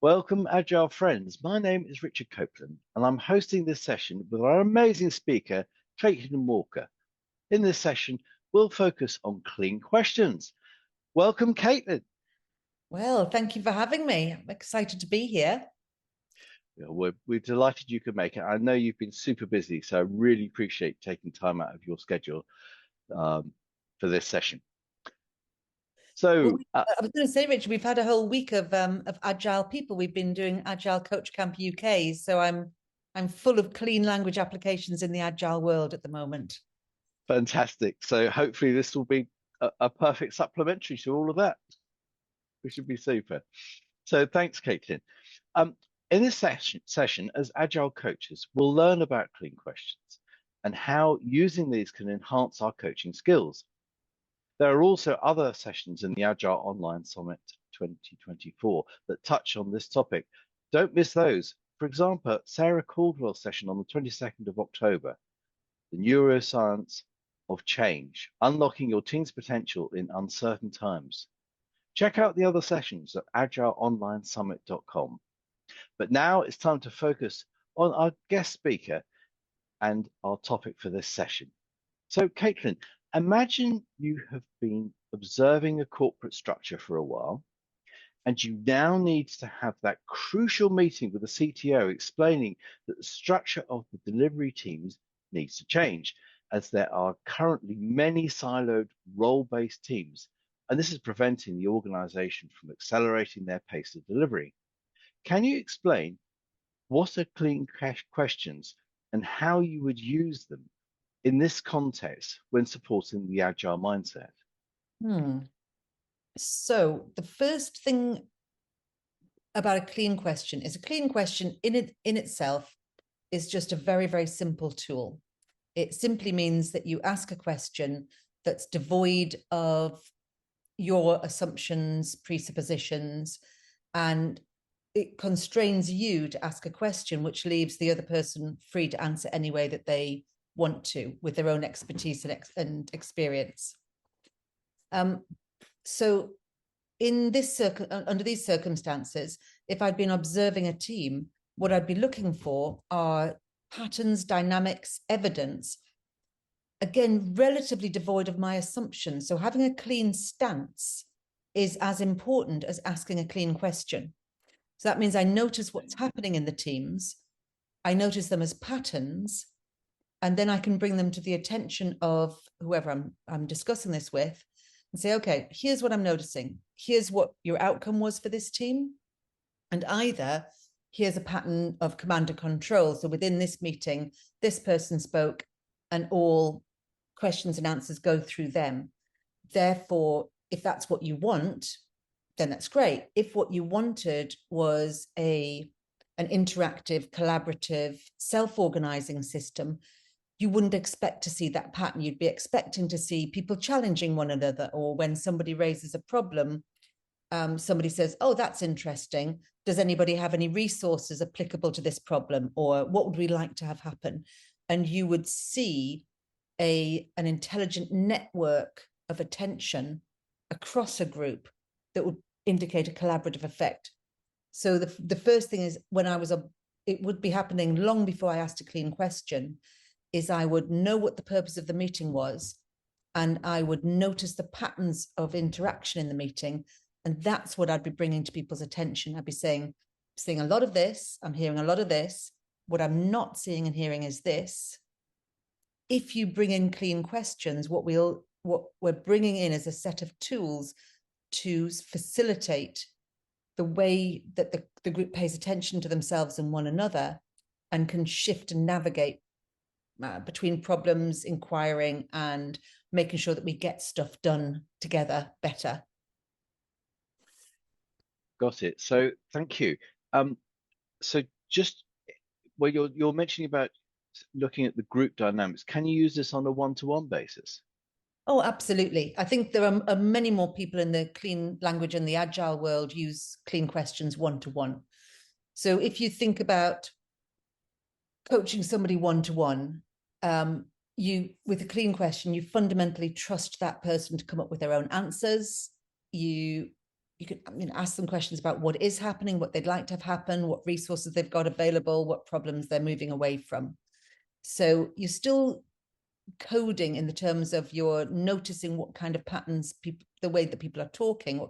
Welcome, Agile friends. My name is Richard Copeland, and I'm hosting this session with our amazing speaker, Caitlin Walker. In this session, we'll focus on clean questions. Welcome, Caitlin. Well, thank you for having me. I'm excited to be here. We're delighted you could make it. I know you've been super busy, so I really appreciate taking time out of your schedule for this session. So I was going to say, Richard, we've had a whole week of Agile people. We've been doing Agile Coach Camp UK, so I'm full of clean language applications in the Agile world at the moment. Fantastic. So hopefully this will be a perfect supplementary to all of that. We should be super. So thanks, Caitlin. In this session, as Agile coaches, we'll learn about clean questions and how using these can enhance our coaching skills. There are also other sessions in the Agile Online Summit 2024 that touch on this topic. Don't miss those. For example, Sarah Caldwell's session on the 22nd of October, the neuroscience of change, unlocking your team's potential in uncertain times. Check out the other sessions at agileonlinesummit.com. But now it's time to focus on our guest speaker and our topic for this session. So, Caitlin, imagine you have been observing a corporate structure for a while, and you now need to have that crucial meeting with the CTO explaining that the structure of the delivery teams needs to change, as there are currently many siloed role-based teams, and this is preventing the organization from accelerating their pace of delivery. Can you explain what are clean questions and how you would use them in this context when supporting the Agile mindset? So the first thing about a clean question is a clean question in itself is just a very, very simple tool. It simply means that you ask a question that's devoid of your assumptions, presuppositions, and it constrains you to ask a question which leaves the other person free to answer any way that they want to with their own expertise and experience. So in this under these circumstances, if I'd been observing a team, what I'd be looking for are patterns, dynamics, evidence, again, relatively devoid of my assumptions. So having a clean stance is as important as asking a clean question. So that means I notice what's happening in the teams, I notice them as patterns, and then I can bring them to the attention of whoever I'm discussing this with and say, okay, here's what I'm noticing. Here's what your outcome was for this team. And either here's a pattern of command and control. So within this meeting, this person spoke and all questions and answers go through them. Therefore, if that's what you want, then that's great. If what you wanted was an interactive, collaborative, self-organizing system, you wouldn't expect to see that pattern. You'd be expecting to see people challenging one another, or when somebody raises a problem, somebody says, oh, that's interesting. Does anybody have any resources applicable to this problem? Or what would we like to have happen? And you would see an intelligent network of attention across a group that would indicate a collaborative effect. So the first thing is it would be happening long before I asked a clean question, is I would know what the purpose of the meeting was, and I would notice the patterns of interaction in the meeting. And that's what I'd be bringing to people's attention. I'd be saying, seeing a lot of this, I'm hearing a lot of this. What I'm not seeing and hearing is this. If you bring in clean questions, what we're bringing in is a set of tools to facilitate the way that the group pays attention to themselves and one another, and can shift and navigate between problems, inquiring, and making sure that we get stuff done together better. Got it. So thank you. So just well, you're mentioning about looking at the group dynamics. Can you use this on a one-to-one basis? Oh, absolutely. I think there are many more people in the clean language and the Agile world use clean questions one-to-one. So if you think about coaching somebody one-to-one, with a clean question, you fundamentally trust that person to come up with their own answers. You can ask them questions about what is happening, what they'd like to have happen, what resources they've got available, what problems they're moving away from. So you're still coding in the terms of you're noticing what kind of patterns the way that people are talking, what kind